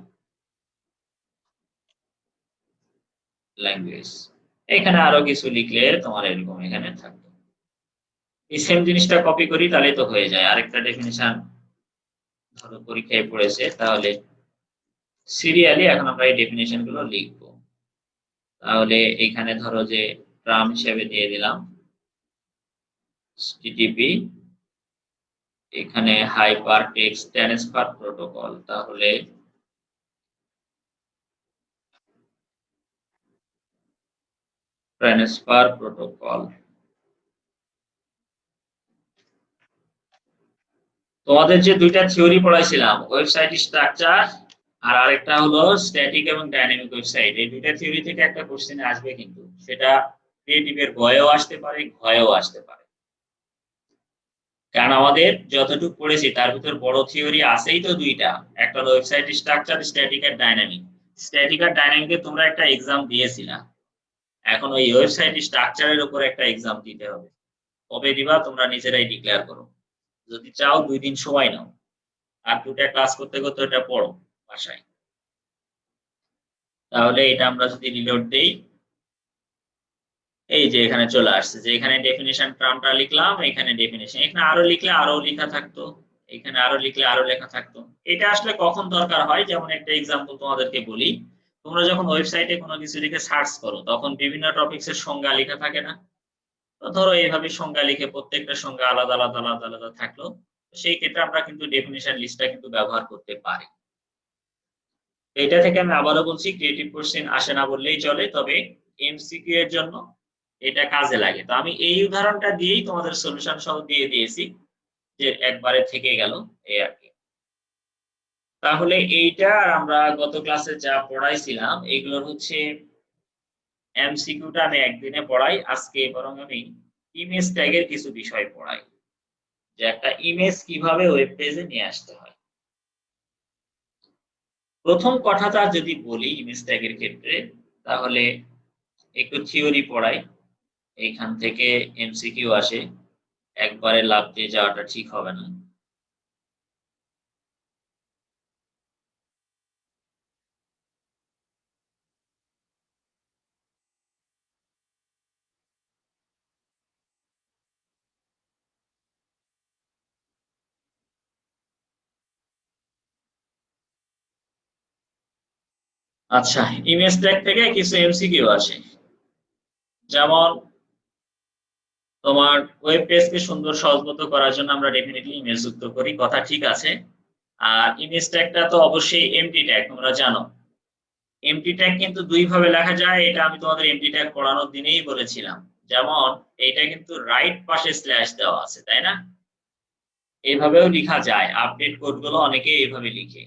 ল্যাঙ্গুয়েজ, এখানে আরো কিছু লিখলে তোমার এরকম এখানে থাকবে। এই সেম জিনিসটা কপি করি তাহলে তো হয়ে যায়। আরেকটা ডেফিনেশন ধরো পরীক্ষায় পড়েছে, তাহলে সিরিয়ালি এখন আমরা এই ডেফিনেশন গুলো লিখবো। তাহলে এখানে ধরো যে টার্ম হিসেবে দিয়ে দিলাম HTTP, এখানে হাইপার টেক্সট ট্রান্সফার প্রোটোকল, তাহলে ট্রান্সফার প্রোটোকল। তোমাদের যে দুইটা থিওরি পড়াইছিলাম, ওয়েবসাইট স্ট্রাকচার আর আরেকটা হলো স্ট্যাটিক এবং ডাইনামিক ওয়েবসাইট, এই দুইটা থিওরি থেকে একটা কোশ্চেন আসবে, কিন্তু সেটা ক্রিয়েটিভের গয়েও আসতে পারে, ঘয়েও আসতে পারে। কারণ আমাদের যতটুকু পড়েছি তার ভিতর বড় থিওরি আছেই তো দুইটা, একটা হলো ওয়েবসাইট স্ট্রাকচার, স্ট্যাটিক আর ডাইনামিক। স্ট্যাটিক আর ডাইনামিকে তোমরা একটা এক্সাম দিয়েছিলা, এখন ওই ওয়েবসাইট স্ট্রাকচারের উপর একটা এক্সাম দিতে হবে। কবে দিবা তোমরা নিজেরাই ডিক্লেয়ার করো, যদি চাও 2 দিন সময় নাও, আর 2টা ক্লাস করতে করতে এটা পড়ো বাসায়। তাহলে এটা আমরা যদি রিলোড দেই, এই যে এখানে চলে আসছে যে এখানে ডেফিনিশন টার্মটা লিখলাম, এখানে ডেফিনিশন, এখানে আরো লিখলে আরো লেখা থাকতো, এখানে আরো লিখলে আরো লেখা থাকতো। এটা আসলে কখন দরকার হয়, যেমন একটা এক্সাম্পল তোমাদেরকে বলি, তোমরা যখন ওয়েবসাইটে কোনো কিছু লিখে সার্চ করো তখন বিভিন্ন টপিকসের সংজ্ঞা লেখা থাকে না? তো ধরো এইভাবে সংজ্ঞা লিখে প্রত্যেকটা সংজ্ঞা আলাদা আলাদা আলাদা আলাদা থাকলো, সেই ক্ষেত্রে আমরা কিন্তু ডেফিনিশন লিস্টটা কিন্তু ব্যবহার করতে পারি। এটা থেকে আমি আবারও বলছি, ক্রিয়েটিভ কোশ্চেন আসে না বললেই চলে, তবে এমসিকিউ এর জন্য এটা কাজে লাগে। তো আমি এই উদাহরণটা দিয়েই তোমাদের সলিউশন সহ দিয়ে দিয়েছি, যে একবারে থেকে গেল এই আর কি। তাহলে এইটা আর আমরা গত ক্লাসে যা পড়াইছিলাম এগুলোর হচ্ছে এমসিকিউটা আমি একদিনে পড়াই, আজকে বরং আমি ইমেজ ট্যাগের কিছু বিষয় পড়াই, যে একটা ইমেজ কিভাবে ওয়েব পেজে নিয়ে আসতে হয়। প্রথম কথাটা যদি বলি ইমেজ ট্যাগের ক্ষেত্রে, তাহলে একটু থিওরি পড়াই, এইখান থেকে এমসিকিউ আসে, একবারে লাভ দিয়ে যাওয়াটা ঠিক হবে না। আচ্ছা, ইমেজ ট্যাগ থেকে কিছু এমসিকিউ আসে, যেমন তোমার ওয়েব পেজকে সুন্দর সহজবোধ্য করার জন্য আমরা ডেফিনেটলি ইমেজ যুক্ত করি, কথা ঠিক আছে। আর ইমেজ ট্যাগটা তো অবশ্যই এমটি ট্যাগ, তোমরা জানো এমটি ট্যাগ কিন্তু দুই ভাবে লেখা যায়, এটা আমি তোমাদের এমটি ট্যাগ পড়ানোর দিনেই বলেছিলাম। যেমন এইটা কিন্তু রাইট পাশে স্ল্যাশ দেওয়া আছে, তাই না? এইভাবেও লেখা যায়, আপডেট কোডগুলো অনেকে এইভাবে লিখে,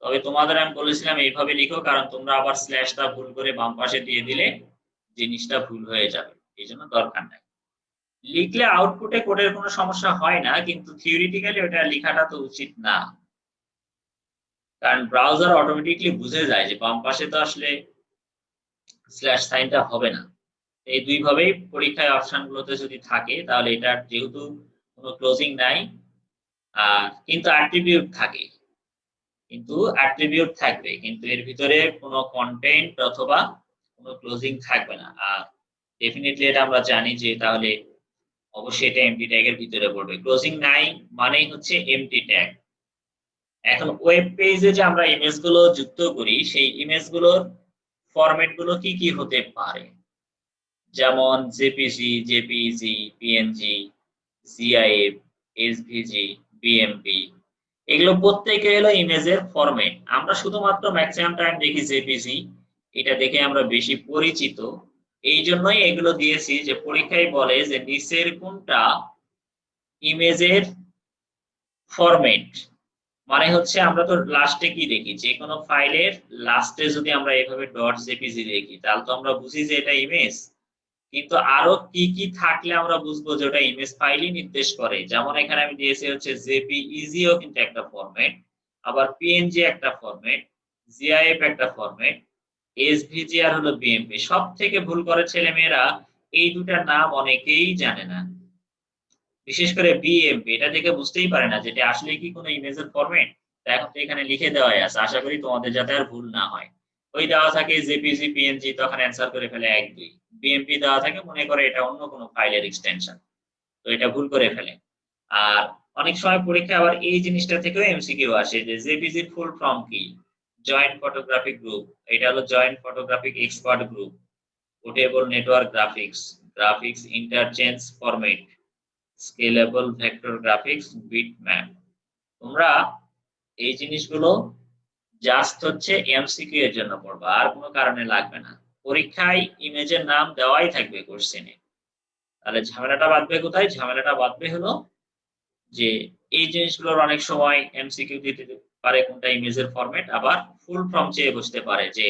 তবে তোমাদের আমি বলেছিলাম এইভাবে লিখো, কারণ তোমরা আবার স্ল্যাশটা ভুল করে বাম পাশে দিয়ে দিলে জিনিসটা ভুল হয়ে যাবে, এই জন্য দরকার নাই। লিখলে আউটপুটে কোডের কোনো সমস্যা হয় না, কিন্তু থিওরিটিক্যালি ওটা লেখাটা তো উচিত না, কারণ ব্রাউজার অটোমেটিকলি বুঝে যায় যে বাম পাশে তো আসলে স্ল্যাশ সাইনটা হবে না। এই দুই ভাবেই পরীক্ষায় অপশন গুলোতে যদি থাকে, তাহলে এটা যেহেতু কোনো ক্লোজিং নাই, কিন্তু অ্যাট্রিবিউট থাকে, কিন্তু এর ভিতরে কোনো কন্টেন্ট অথবা কোনো ক্লোজিং থাকবে না। আর ডেফিনেটলি এটা আমরা জানি যে তাহলে অবশ্যই এটা এমটি ট্যাগের ভিতরে পড়বে, ক্লোজিং নাই মানেই হচ্ছে এমটি ট্যাগ। এখন ওয়েব পেজে যে আমরা ইমেজগুলো যুক্ত করি, সেই ইমেজগুলোর ফরম্যাট গুলো কি কি হতে পারে, যেমন JPG, JPEG, PNG, GIF, SVG, BMP, এগুলো প্রত্যেকে হলো ইমেজের ফরম্যাট। আমরা শুধুমাত্র ম্যাক্সিমাম টাইম দেখি জেপিজি, এটা দেখে আমরা বেশি পরিচিত, এই জন্যই এগুলো দিয়েছি, যে পরীক্ষায় বলে যে নিচের কোনটা ইমেজের ফরম্যাট, মানে হচ্ছে আমরা তো লাস্টে কি দেখি, যে কোনো ফাইলের লাস্টে যদি আমরা এভাবে ডট জেপিজি দেখি তাহলে তো আমরা বুঝি যে এটা ইমেজ, কিন্তু আরো কি কি থাকলে আমরা বুঝবো যে ওটা ইমেজ ফাইলই নির্দেশ করে। যেমন এখানে আমি দিয়েছি হচ্ছে জেপিইজিও কিন্তু একটা ফরম্যাট, আবার পিএনজি একটা ফরম্যাট, জিআইএফ একটা ফরম্যাট, এসভিজি আর হলো বিএমপি। সব থেকে ভুল করে ছেলেমেয়েরা এই দুটার নাম অনেকেই জানে না, বিশেষ করে বিএমপি। এটা দেখে বুঝতেই পারে না যেটা আসলে কি কোনো ইমেজের ফরম্যাট। এখন তো এখানে লিখে দেওয়াই আছে, আশা করি তোমাদের যাতে আর ভুল না হয়। ওই দেওয়া থাকে জেপিজি পিএনজি, তখন অ্যান্সার করে ফেলে 1 2। বিএমপি দেওয়া থাকে, মনে করে এটা অন্য কোনো ফাইলের এক্সটেনশন, তো এটা ভুল করে ফেলে। আর অনেক সময় পরীক্ষা আবার এই জিনিসটা থেকেও এমসিকিউ আসে যে জেপিজির ফুল ফর্ম কি, জয়েন্ট ফটোগ্রাফিক গ্রুপ। এটা হলো joint photographic expert group, portable network graphics, graphics interchange format, scalable vector graphics, bitmap. তোমরা এই জিনিসগুলো জাস্ট হচ্ছে এমসিকিউ এর জন্য পড়বা, আর কোনো কারণে লাগবে না। পরীক্ষায় ইমেজের নাম দেওয়াই থাকবে কোশ্চেনে। তাহলে ঝামেলাটা বাঁধবে কোথায়? ঝামেলাটা বাঁধবে হলো যে এই জিনিসগুলোর অনেক সময় এমসিকিউ দিতে পারে কোনটা ইমেজের ফরম্যাট, আবার ফুল ফর্ম চেয়ে বসতে পারে যে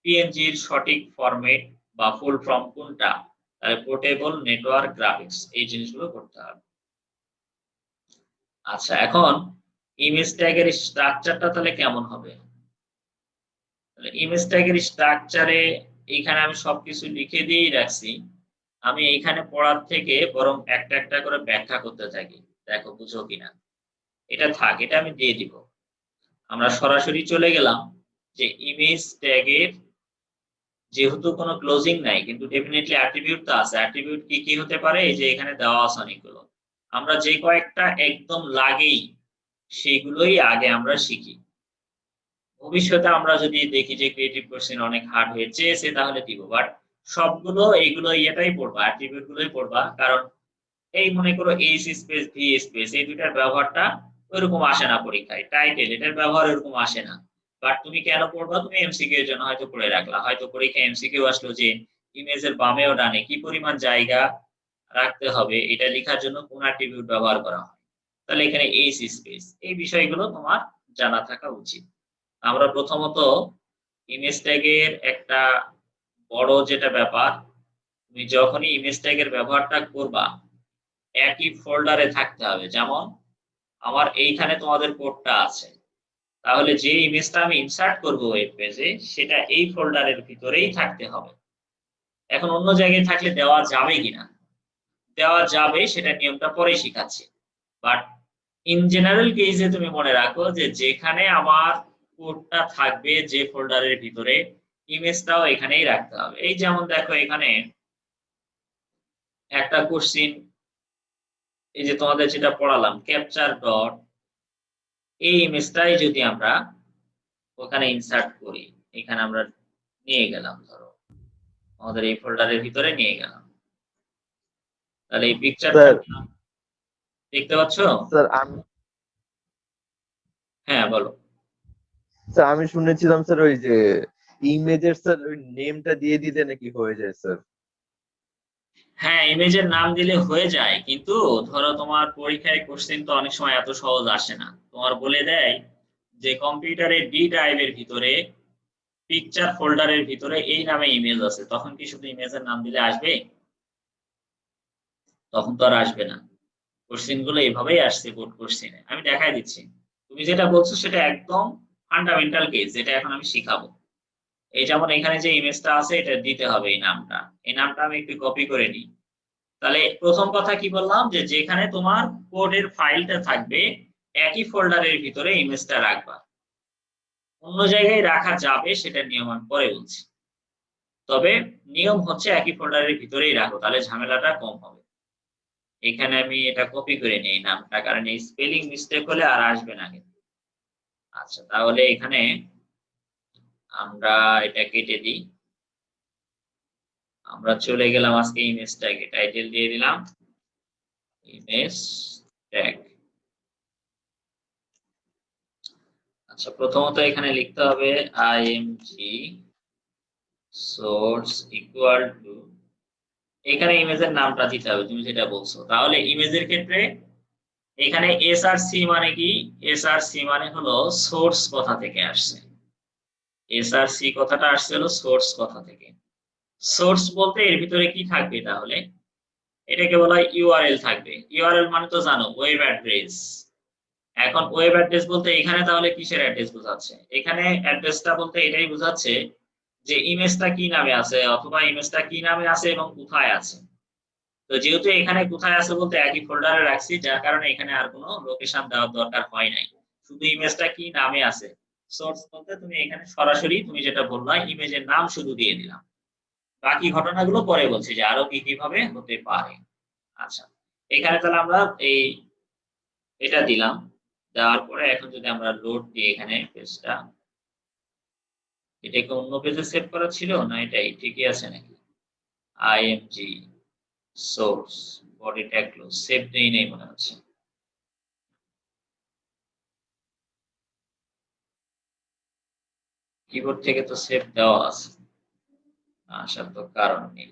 পিএনজির সঠিক ফরম্যাট বা ফুল ফর্ম কোনটা। তাহলে পোর্টেবল নেটওয়ার্ক গ্রাফিক্স, এই জিনিসগুলো করতে হবে। আচ্ছা, এখন ইমেজ ট্যাগের স্ট্রাকচারটা তাহলে কেমন হবে? তাহলে ইমেজ ট্যাগের স্ট্রাকচারে এইখানে আমি সবকিছু লিখে দিয়েই রাখছি। আমি এইখানে পড়ার থেকে বরং একটা একটা করে ব্যাখ্যা করতে থাকি, দেখো বুঝো কিনা। এটা থাক, এটা আমি দিয়ে দিব। আমরা সরাসরি চলে গেলাম যে ইমেজ ট্যাগের যেহেতু কোনো ক্লোজিং নাই, কিন্তু ডেফিনেটলি অ্যাট্রিবিউট তো আছে। অ্যাট্রিবিউট কি কি হতে পারে? এই যে এখানে দেওয়া আছে অনেকগুলো। আমরা যে কয়েকটা একদম লাগেই সেগুলোই আগে আমরা শিখি। ভবিষ্যতে আমরা যদি দেখি যে ক্রিয়েটিভ কোশ্চেন অনেক হার্ড হয়ে চেয়েছে তাহলে দিব, বাট সবগুলো এইগুলো ইয়েটাই পড়বা, অ্যাট্রিবিউট গুলোই পড়বা। কারণ এই মনে করো এইচ স্পেস ভি স্পেস, এই দুটার ব্যবহারটা ওইরকম আসে না পরীক্ষায়। টাইটেল, এটার ব্যবহার এরকম আসে না। বাট তুমি কেন পড়বা? তুমি এমসিকিউ এর জন্য হয়তো পড়ে রাখলা। হয়তো পরীক্ষায় এমসিকিউ আসলো যে ইমেজের বামে ও ডানে কি পরিমাণ জায়গা রাখতে হবে এটা লেখার জন্য কোন অ্যাট্রিবিউট ব্যবহার করা হয়। তাহলে এখানে এইচ স্পেস, এই বিষয়গুলো তোমার জানা থাকা উচিত। আমরা প্রথমত ইমেজ ট্যাগের একটা বড় যেটা ব্যাপার, তুমি যখনই ইমেজ ট্যাগের ব্যবহারটা করবা একই ফোল্ডারে থাকতে হবে। যেমন আমার এইখানে তোমাদের কোডটা আছে, তাহলে যে ইমেজটা আমি ইনসার্ট করব ওয়েব পেজে সেটা এই ফোল্ডারের ভিতরেই থাকতে হবে। এখন অন্য জায়গায় থাকলে দেওয়া যাবে কিনা? দেওয়া যাবে, সেটা নিয়মটা পরে শিখাচ্ছি। বাট ইন জেনারেল কেসে তুমি মনে রাখো যে যেখানে আমার কোডটা থাকবে যে ফোল্ডারের ভিতরে, ইমেজটাও এখানেই রাখতে হবে। এই যেমন দেখো এখানে একটা কোশ্চিন, এই যে তোমাদের যেটা পড়ালাম ক্যাপচার ডট, এই ইমেজটাই যদি আমরা ওখানে ইনসার্ট করি, এখানে আমরা নিয়ে গেলাম, ধরো আমাদের এই ফোল্ডারের ভিতরে নিয়ে গেলাম, তাহলে এই পিকচারটা স্যার দেখতে পাচ্ছ? স্যার আমি হ্যাঁ বলো। স্যার আমি শুনেছিলাম স্যার ওই যে ইমেজের স্যার ওই নেমটা দিয়ে দিতে নাকি হয়ে যায় স্যার। হ্যাঁ, ইমেজের নাম দিলে হয়ে যায়, কিন্তু ধরো তোমার পরীক্ষায় কোশ্চেন তো অনেক সময় এত সহজ আসে না। তোমার বলে দেয় যে কম্পিউটারে ডি ড্রাইভের ভিতরে পিকচার ফোল্ডারের ভিতরে এই নামে ইমেজ আছে, তখন কি শুধু ইমেজের নাম দিলে আসবে? তখন তো আর আসবে না। কোশ্চেন গুলো এভাবেই আসছে বোর্ড কোশ্চেনে, আমি দেখাই দিচ্ছি। তুমি যেটা বলছো সেটা একদম ফান্ডামেন্টাল কেস, যেটা এখন আমি শিখাবো। এই যেমন এখানে যে ইমেজটা আছে এটা দিতে হবে এই নামটা। এই নামটা আমি একটু কপি করে নিই। তাহলে প্রথম কথা কি বললাম যে যেখানে তোমার কোডের ফাইলটা থাকবে একই ফোল্ডারের ভিতরে ইমেজটা রাখবা। অন্য জায়গায় রাখা যাবে সেটা নিয়ম আমি পরে বলছি, তবে নিয়ম হচ্ছে একই ফোল্ডারের ভিতরেই রাখো, তাহলে ঝামেলাটা কম হবে। এখানে আমি এটা কপি করে নিই নামটা, কারণ এই স্পেলিং মিস্টেক হলে আর আসবে না কিন্তু। আচ্ছা, তাহলে এখানে আমরা এটা কেটে দিই। আমরা চলে গেলাম আজকে ইমেজ ট্যাগে, টাইটেল দিয়ে দিলাম ইমেজ ট্যাগ। আচ্ছা, প্রথমত এখানে লিখতে হবে আইএমজি সোর্স ইকুয়াল টু, এখানে ইমেজের নামটা দিতে হবে তুমি যেটা বলছো। তাহলে ইমেজের ক্ষেত্রে এখানে এসআরসি মানে কি? এসআরসি মানে হলো সোর্স কথা থেকে আসছে। এসআরসি কথাটা আসছে হলো সোর্স কথা থেকে। সোর্স বলতে এর ভিতরে কি থাকবে? তাহলে এটাকে বলা হয় ইউআরএল থাকবে। ইউআরএল মানে তো জানো ওয়েব অ্যাড্রেস। এখন ওয়েব অ্যাড্রেস বলতে এখানে তাহলে কিসের অ্যাড্রেস বোঝাচ্ছে? এখানে অ্যাড্রেসটা বলতে এটাই বোঝাচ্ছে যে ইমেজটা কি নামে আছে অথবা ইমেজটা কি নামে আছে এবং কোথায় আছে। তো যেহেতু এখানে কোথায় আছে বলতে একই ফোল্ডারে রাখছি, যার কারণে এখানে আর কোনো লোকেশন দেওয়ার দরকার হয় নাই। শুধু ইমেজটা কি নামে আছে। সোর্স বলতে তুমি এখানে সরাসরি তুমি যেটা বললা ইমেজের নাম শুধু দিয়ে দিলাম। বাকি ঘটনাগুলো পরে বলছি যে আরো কি কিভাবে হতে পারে। আচ্ছা, এখানে তাহলে আমরা এটা দিলাম। দেওয়ার পরে এখন যদি আমরা লোড দিই এখানে পেজটা, এটা কি অন্য পেজে সেভ করা ছিল না এটাই ঠিকই আছে নাকি? IMG source body tag close save দেই নাই মনে হচ্ছে। কিবোর্ড থেকে তো সেভ দেওয়া আছে, আসার তো কারণ নেই।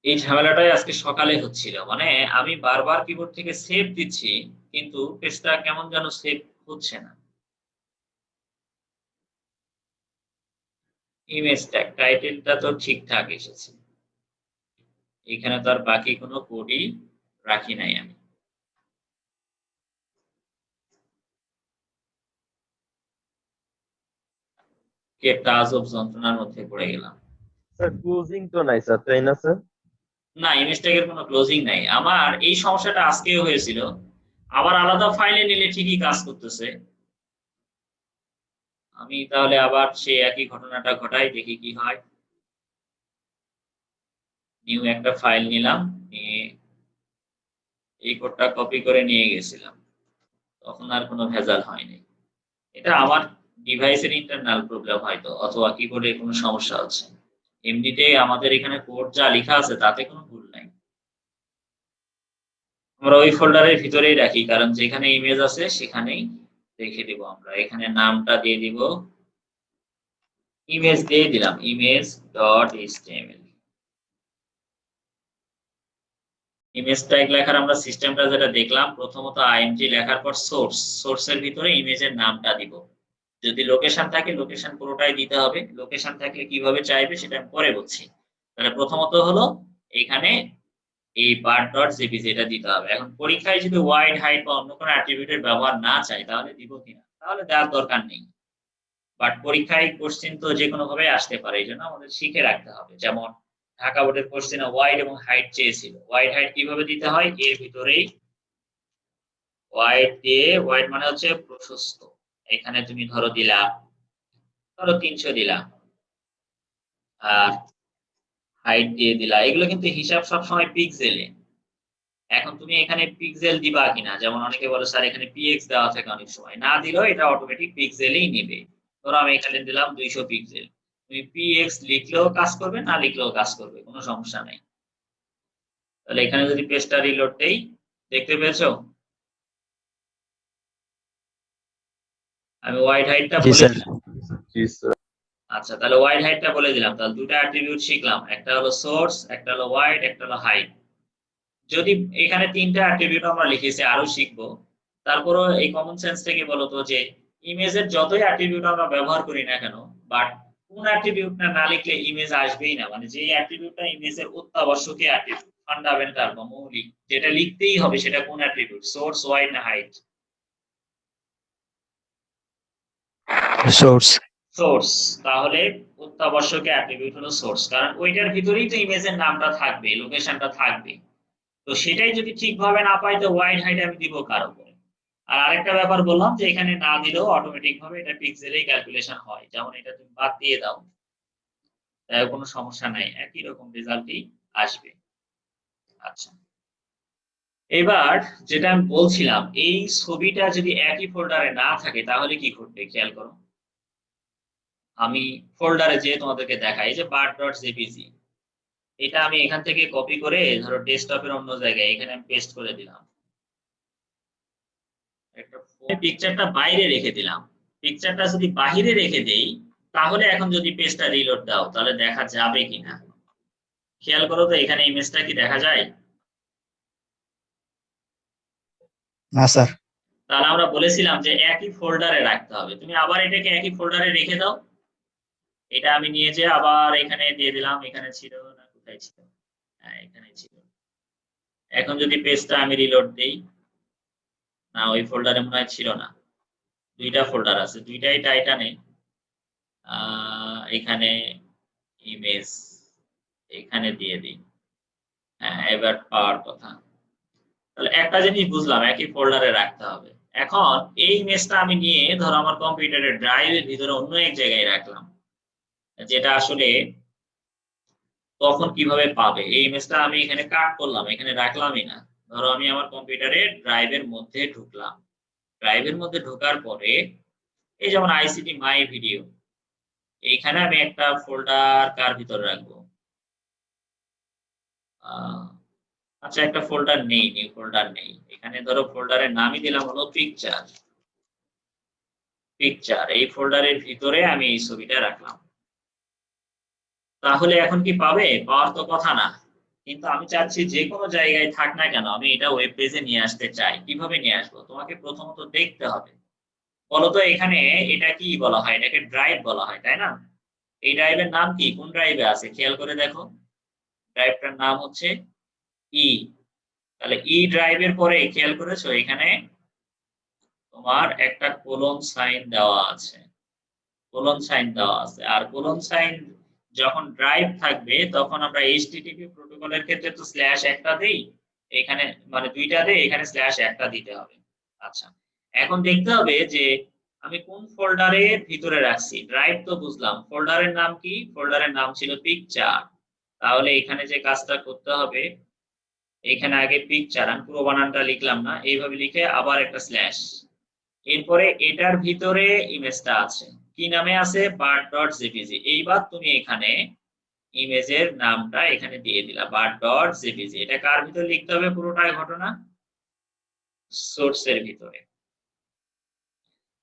এই ঝামেলাটাই আজকে সকালে হচ্ছিল, মানে আমি বারবার কিবোর্ড থেকে সেভ দিচ্ছি কিন্তু পেজটা কেমন যেন সেভ হচ্ছে না। ইমেজ ট্যাগ টাইটেলটা তো ঠিকঠাক এসেছে, এখানে তো আর বাকি কোনো কোডই রাখি নাই আমি। কি একটা আজব যন্ত্রণার মধ্যে পড়ে গেলাম। স্যার ক্লোজিং তো নাই স্যার, তাই না স্যার? না, ইমেজ ট্যাগের কোনো ক্লোজিং নাই। আমার এই সমস্যাটা আজকেও হয়েছিল। আবার আলাদা ফাইলে নিলে ঠিকই কাজ করতেছে। আমি তাহলে আবার সেই একই ঘটনাটা ঘটাই, দেখি কি হয়। নিউ একটা ফাইল নিলাম, নিয়ে এই কোডটা কপি করে নিয়ে গেছিলাম। তখন আর কোনো ভেজাল হয়নি। এটা আমার ডিভাইসের ইন্টারনাল প্রবলেম হয়তো, অথবা কিবোর্ডের কোনো সমস্যা হচ্ছে। এমনিতে আমাদের এখানে কোড যা লেখা আছে তাতে কোনো ভুল নাই। আমরা ওই ফোল্ডারের ভিতরেই রাখি, কারণ যেখানে ইমেজ আছে সেখানেই রেখে দিব আমরা। এখানে নামটা দিয়ে দিব, ইমেজ দিয়ে দিলাম image.html। ইমেজ ট্যাগ লেখার আমরা সিস্টেমটা যেটা দেখলাম, প্রথমত আইএমজি লেখার পর সোর্সের ভিতরে ইমেজের নামটা দিব। যদি লোকেশন থাকে লোকেশন পুরোটাই দিতে হবে। লোকেশন থাকলে কিভাবে চাইবে সেটা আমি পরে বলছি। তাহলে প্রথমত হলো এখানে এই part.jpg এটা দিতে হবে। এখন পরীক্ষায় যদি ওয়াইড হাইট বা অন্য কোনো অ্যাট্রিবিউটের ব্যবহার না চাই তাহলে দিব কিনা? তাহলে দেওয়ার দরকার নেই। বাট পরীক্ষায় কোশ্চেন তো যেকোনো ভাবে আসতে পারে, এইজন্য আমাদের শিখে রাখতে হবে। যেমন ঢাকা বোর্ডের কোশ্চেনে ওয়াইড এবং হাইট চেয়েছিল। ওয়াইড হাইট কিভাবে দিতে হয়, এর ভিতরেই ওয়াইড দিয়ে, ওয়াইড মানে হচ্ছে প্রশস্ত। এখানে তুমি ধরো 300 দিলা, আর হাইট দিয়ে দিলা। এগুলো কিন্তু হিসাব সবসময় পিক্সেলে। এখন তুমি এখানে পিক্সেল দিবা কিনা, যেমন অনেকে বলে স্যার এখানে পিএক্স দেওয়া থাকে, অনেক সময় না দিলেও এটা অটোমেটিক পিক্সেলেই নেবে। ধরো আমি এখানে দিলাম 200 পিক্সেল, তুমি পিএক্স লিখলেও কাজ করবে, না লিখলেও কাজ করবে, কোনো সমস্যা নাই। তাহলে এখানে যদি পেজটা রিলোড দেই, দেখতে পেয়েছো আমি ওয়াইড হাইটটা জি বলে স্যার। দিলাম। জি স্যার। আচ্ছা, তাহলে ওয়াইড হাইটটা বলে দিলাম। তাহলে দুটো অ্যাট্রিবিউট শিখলাম, একটা হলো সোর্স, একটা হলো ওয়াইড, একটা হলো হাইট। যদি এখানে তিনটা অ্যাট্রিবিউট আমরা লিখেছি, আরো শিখবো। তারপরও এই কমন সেন্স থেকে বলতো যে ইমেজের যতই অ্যাট্রিবিউট আমরা ব্যবহার করি না কেন, বাট কোন অ্যাট্রিবিউটটা না লিখলে ইমেজ আসবেই না। মানে যে অ্যাট্রিবিউটটা ইমেজের অত্যাবশ্যকীয় অ্যাট্রিবিউট, ফান্ডামেন্টাল বা মৌলিক, যেটা লিখতেই হবে, সেটা কোন অ্যাট্রিবিউট, সোর্স, ওয়াইড না হাইট? সোর্স। সোর্স। তাহলে অত্যাবশ্যকীয় অ্যাট্রিবিউট হলো সোর্স, কারণ ওইটার ভিতরেই তো ইমেজের নামটা থাকবে, লোকেশনটা থাকবে। তো সেটাই যদি ঠিকভাবে না পাই তো ওয়াইড হাইট আমি দিব কার উপরে? আর আরেকটা ব্যাপার বললাম যে এখানে না দিলেও অটোমেটিক ভাবে এটা পিক্সেলেই ক্যালকুলেশন হয়। যেমন এটা তুমি বাদ দিয়ে দাও, তাই কোনো সমস্যা নাই, একই রকম রেজাল্টই আসবে। আচ্ছা, এবার যেটা আমি বলছিলাম, এই ছবিটা যদি একই ফোল্ডারে না থাকে তাহলে কি ঘটবে খেয়াল করো। আমি ফোল্ডারে যে তোমাদেরকে দেখাই যে part.jpg, এটা আমি এখান থেকে কপি করে ধরো ডেস্কটপের অন্য জায়গায় এখানে আমি পেস্ট করে দিলাম। একটা পিকচারটা বাইরে রেখে দিলাম। পিকচারটা যদি বাহিরে রেখে দেই তাহলে এখন যদি পেজটা রিলোড দাও তাহলে দেখা যাবে কিনা খেয়াল করো তো, এখানে ইমেজটা কি দেখা যায়? না স্যার। তাহলে আমরা বলেছিলাম যে একই ফোল্ডারে রাখতে হবে। তুমি আবার এটাকে একই ফোল্ডারে রেখে দাও। এটা আমি নিয়ে যেয়ে আবার এখানে দিয়ে দিলাম। এখানে ছিল না, কোথায় ছিল? হ্যাঁ, এখানে ছিল। এখন যদি পেজটা আমি রিলোড দেই, না ওই ফোল্ডারে মনে হয় ছিল না। দুইটা ফোল্ডার আছে, দুইটাই টাইটানে। এখানে ইমেজ এখানে দিয়ে দিই। হ্যাঁ, এবার পাওয়ার কথা। তাহলে একটা জিনিস বুঝলাম, একই ফোল্ডারে রাখতে হবে। এখন এই ইমেজটা আমি নিয়ে ধরো আমার কম্পিউটারের ড্রাইভের ভিতরে অন্য এক জায়গায় রাখলাম, যেটা আসলে তখন কিভাবে পাবে? এই ইমেজটা আমি এখানে কাট করলাম, এখানে রাখলামই না। ধরো আমি আমার কম্পিউটারের ড্রাইভের মধ্যে ঢুকলাম। ড্রাইভের মধ্যে ঢোকার পরে এই যেমন আইসিটি মাই ভিডিও, এইখানে আমি একটা ফোল্ডার কার ভিতরে রাখবো? আচ্ছা, একটা ফোল্ডার নেই, নিউ ফোল্ডার নেই। এখানে ধরো ফোল্ডারের নামই দিলাম হলো পিকচার। এই ফোল্ডারের ভিতরে আমি এই ছবিটা রাখলাম। তাহলে এখন কি পাবে? পাওয়ার তো কথা না। কিন্তু আমি চাচ্ছি যে কোনো জায়গায় থাক না কেন আমি এটা ওয়েব পেজে নিয়ে আসতে চাই। কিভাবে নিয়ে আসবো? তোমাকে প্রথমত দেখতে হবে। বলতো এখানে এটা কি বলা হয়? এটাকে ড্রাইভ বলা হয়, তাই না? এই ড্রাইভের নাম কি? কোন ড্রাইভে আছে খেয়াল করে দেখো। ড্রাইভটার নাম হচ্ছে ই। তাহলে ই ড্রাইভের পরে খেয়াল করেছো এখানে তোমার একটা কোলন সাইন দেওয়া আছে। আর কোলন সাইন যখন ড্রাইভ থাকবে তখন আমরা এইচটিটিপি প্রোটোকলের ক্ষেত্রে তো স্ল্যাশ একটা দেই, এখানে মানে দুইটা দেই, এখানে স্ল্যাশ একটা দিতে হবে। আচ্ছা, এখন দেখতে হবে যে আমি কোন ফোল্ডারের ভিতরে রাখছি। ড্রাইভ তো বুঝলাম, ফোল্ডারের নাম কি? ফোল্ডারের নাম ছিল পিকচার। তাহলে এখানে যে কাজটা করতে হবে, এখানে আগে পিকচার, আমি পুরো বানানটা লিখলাম না, এইভাবে লিখে আবার একটা স্ল্যাশ। এরপরে এটার ভিতরে ইমেজটা আছে, কি নামে আছে? bart.jpg। এইবার তুমি এখানে ইমেজের নামটা এখানে দিয়ে দিলা bart.jpg। এটা কার ভিতরে লিখতে হবে? পুরোটাই ঘটনা সোর্সের ভিতরে।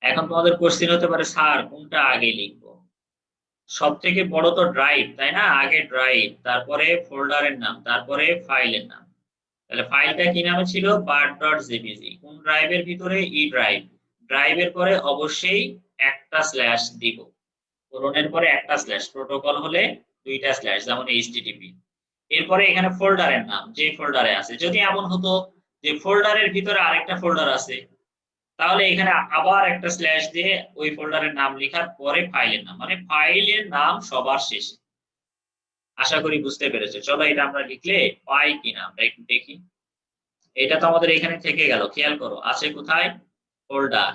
এখন তোমাদের কোশ্চেন হতে পারে, স্যার কোনটা আগে লিখবো? সব থেকে বড় তো ড্রাইভ, তাই না? আগে ড্রাইভ, তারপরে ফোল্ডারের নাম, তারপরে ফাইলের নাম। তাহলে ফাইলটা কি নামে ছিল? bart.jpg। কোন ড্রাইভের ভিতরে? ই ড্রাইভ। ড্রাইভের পরে অবশ্যই একটা স্ল্যাশ দিব, কোলনের পরে একটা স্ল্যাশ, প্রোটোকল হলে দুইটা স্ল্যাশ, যেমন এইচটিটিপি। এরপরে এখানে ফোল্ডারের নাম, যে ফোল্ডারে আছে। যদি এমন হতো যে ফোল্ডারের ভিতরে আরেকটা ফোল্ডার আছে, তাহলে এখানে আবার একটা স্ল্যাশ দিয়ে ওই ফোল্ডারের নাম লেখার পরে ফাইলের নাম, মানে ফাইলের নাম সবার শেষে। আশা করি বুঝতে পেরেছো। চলো এটা আমরা লিখলে পাই কিনা আমরা একটু দেখি। এটা তো আমাদের এখানে থেকে গেল, খেয়াল করো আছে কোথায়? ফোল্ডার।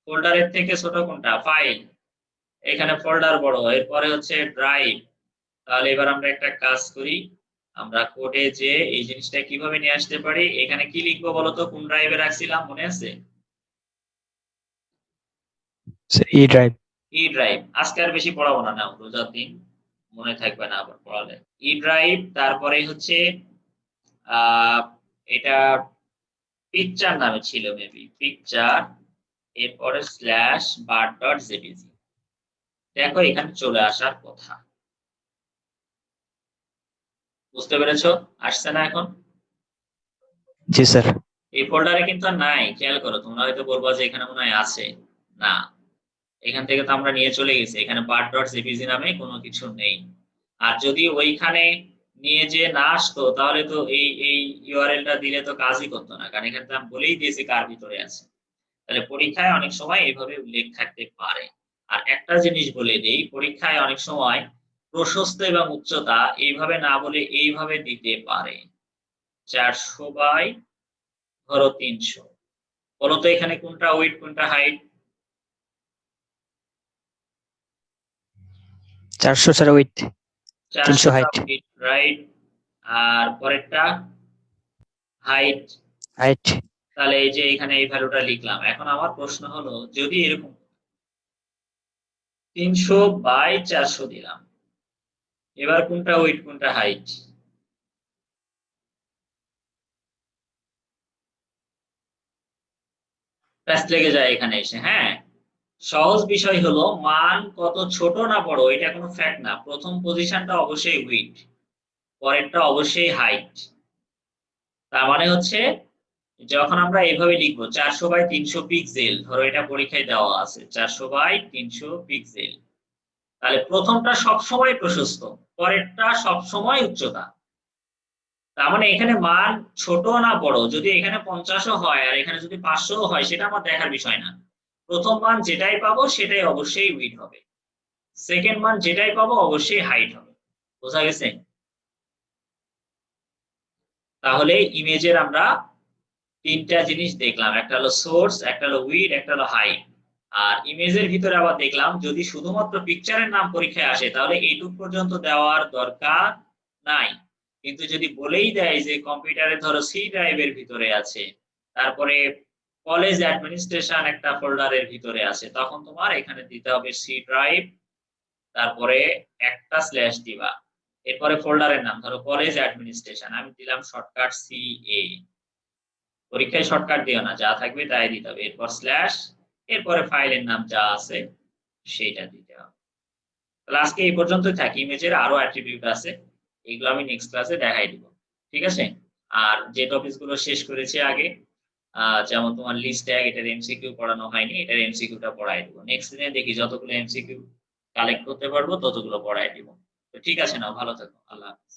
ফোল্ডারের থেকে ছোট কোনটা? ফাইল। এখানে ফোল্ডার বড়, এরপরে হচ্ছে ড্রাইভ। তাহলে এবার আমরা একটা কাজ করি, আমরা কোডে যে এই জিনিসটা কিভাবে নিয়ে আসতে পারি। এখানে কি লিখবো বলতো? কোন ড্রাইভে রাখছিলাম মনে আছে? ই ড্রাইভ। ই ড্রাইভ। আজকে আর বেশি পড়াবো না, নাও রোজার দিন মনে থাকবে না আবার পড়ালে। ই ড্রাইভ, তারপরে হচ্ছে এটা পিকচার নামে ছিল মেবি, পিকচার। এরপরে স্ল্যাশ bart.jpg। দেখো এখানে চলে আসার কথা। বুঝতে পেরেছো? আসছে না এখন? জি স্যার। এই ফোল্ডারে কিন্তু আর নাই, খেয়াল করো। তোমরা হয়তো বলবা যে এখানে মনে হয় আছে। না, এখান থেকে তো আমরা নিয়ে চলে গেছি, এখানে bart.jpg নামে কোনো কিছু নেই। আর যদি ওইখানে নিয়ে যে না আসতো তাহলে তো এই ইউআরএলটা দিলে তো কাজই করতো না, কারণ এখানে তো আমি বলেই দিয়েছি কার ভিতরে আছে। তাহলে পরীক্ষায় অনেক সময় এইভাবে উল্লেখ থাকতে পারে। আর একটা জিনিস বলে দেই, পরীক্ষায় অনেক সময় প্রশস্ত এবং উচ্চতা এইভাবে না বলে এইভাবে দিতে পারে, 400 বাই ধরো 300। বলতো এখানে কোনটা উইডথ কোনটা height? 400 sir width, 300 height. Right. আর পরেরটা হাইট। হাইট। তাহলে এই যে এখানে এই ভ্যালুটা লিখলাম। এখন আমার প্রশ্ন হলো, যদি এরকম 300 বাই 400 দিলাম, এবার কোনটা উইডথ কোনটা হাইট? প্যাচ লেগে যায় এখানে এসে। হ্যাঁ, সহজ বিষয় হলো মান কত ছোট না বড় এটা কোনো ফ্যাক্ট না। প্রথম পজিশনটা অবশ্যই উইডথ, পরেরটা অবশ্যই হাইট। তার মানে হচ্ছে যখন আমরা এইভাবে লিখবো 400 বাই 300 পিক্সেল, ধরো এটা পরীক্ষায় দেওয়া আছে 400 বাই 300 পিক্সেল, তাহলে প্রথমটা সবসময় প্রশস্ত, পরেরটা সবসময় উচ্চতা। তার মানে এখানে মান ছোট না বড়, যদি এখানে 50ও হয় আর এখানে যদি 500ও হয় সেটা আমার দেখার বিষয় না। প্রথম মান যেটাই পাবো সেটাই অবশ্যই উইডথ হবে, সেকেন্ড মান যেটাই পাবো অবশ্যই হাইট হবে। বোঝা গেছে? তাহলে ইমেজের আমরা তিনটা জিনিস দেখলাম, একটা হলো সোর্স, একটা হলো উইডথ, একটা হলো হাইট। আর ইমেজের ভিতরে আবার দেখলাম যদি শুধুমাত্র পিকচারের নাম পরীক্ষায় আসে তাহলে এইটুক পর্যন্ত দেওয়ার দরকার নাই, কিন্তু যদি বলেই দেয় যে কম্পিউটারে ধরো সি ড্রাইভের ভিতরে আছে, তারপরে কলেজ অ্যাডমিনিস্ট্রেশন একটা ফোল্ডারের ভিতরে আছে, তখন তোমার এখানে দিতে হবে সি ড্রাইভ, তারপরে একটা স্ল্যাশ দিবা, এরপরে ফোল্ডারের নাম ধরো কলেজ অ্যাডমিনিস্ট্রেশন, আমি দিলাম শর্টকাট সি এ। পরীক্ষায় শর্টকাট দিও না, যা থাকবে তাই দিতে হবে, এরপর স্ল্যাশ, এরপরে ফাইলের নাম যা আছে সেইটা দিতে হবে। তাহলে আজকে এই পর্যন্তই থাকি, ইমেজের আরো অ্যাট্রিবিউট আছে, এগুলো আমি নেক্সট ক্লাসে দেখাই দিব, ঠিক আছে? আর যে টপিকস গুলো শেষ করেছি আগে, যেমন তোমার লিস্ট ট্যাগ, এটার এমসিকিউ পড়ানো হয়নি, এটার এমসিকিউটা পড়াই দিব নেক্সট দিনে, দেখি যতগুলো এমসিকিউ কালেক্ট করতে পারবো ততগুলো পড়াই দিব। তো ঠিক আছে, না ভালো থাকো, আল্লাহ হাফেজ।